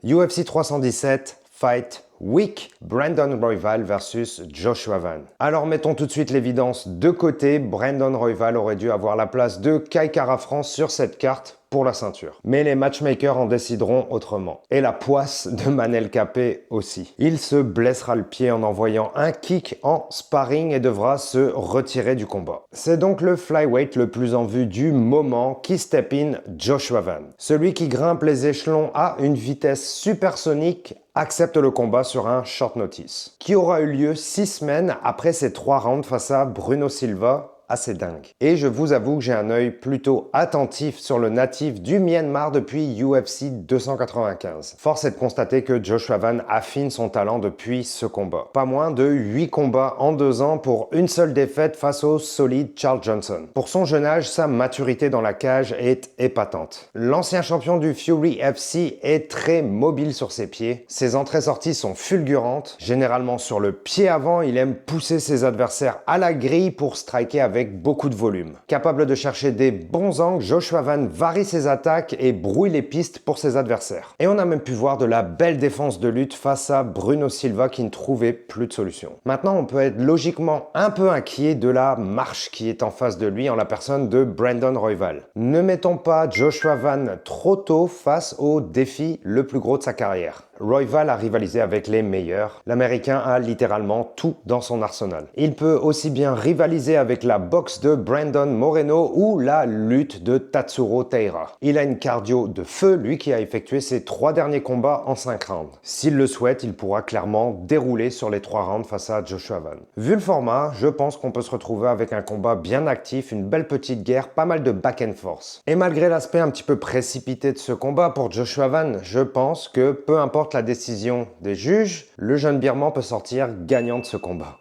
UFC 317, Fight Week, Brandon Royval versus Joshua Van. Alors mettons tout de suite l'évidence de côté, Brandon Royval aurait dû avoir la place de Kai Kara-France sur cette carte pour la ceinture. Mais les matchmakers en décideront autrement. Et la poisse de Manel Capé aussi. Il se blessera le pied en envoyant un kick en sparring et devra se retirer du combat. C'est donc le flyweight le plus en vue du moment qui step in Joshua Van. Celui qui grimpe les échelons à une vitesse supersonique accepte le combat sur un short notice, qui aura eu lieu 6 semaines après ses 3 rounds face à Bruno Silva. Assez dingue. Et je vous avoue que j'ai un œil plutôt attentif sur le natif du Myanmar depuis UFC 295. Force est de constater que Joshua Van affine son talent depuis ce combat. Pas moins de 8 combats en 2 ans pour une seule défaite face au solide Charles Johnson. Pour son jeune âge, sa maturité dans la cage est épatante. L'ancien champion du Fury FC est très mobile sur ses pieds. Ses entrées-sorties sont fulgurantes. Généralement sur le pied avant, il aime pousser ses adversaires à la grille pour striker avec beaucoup de volume. Capable de chercher des bons angles, Joshua Van varie ses attaques et brouille les pistes pour ses adversaires. Et on a même pu voir de la belle défense de lutte face à Bruno Silva qui ne trouvait plus de solution. Maintenant, on peut être logiquement un peu inquiet de la marche qui est en face de lui en la personne de Brandon Royval. Ne mettons pas Joshua Van trop tôt face au défi le plus gros de sa carrière. Royval a rivalisé avec les meilleurs. L'Américain a littéralement tout dans son arsenal. Il peut aussi bien rivaliser avec la boxe de Brandon Moreno ou la lutte de Tatsuro Taira. Il a une cardio de feu, lui qui a effectué ses 3 derniers combats en 5 rounds. S'il le souhaite, il pourra clairement dérouler sur les 3 rounds face à Joshua Van. Vu le format, je pense qu'on peut se retrouver avec un combat bien actif, une belle petite guerre, pas mal de back and forth. Et malgré l'aspect un petit peu précipité de ce combat pour Joshua Van, je pense que peu importe la décision des juges, le jeune Birman peut sortir gagnant de ce combat.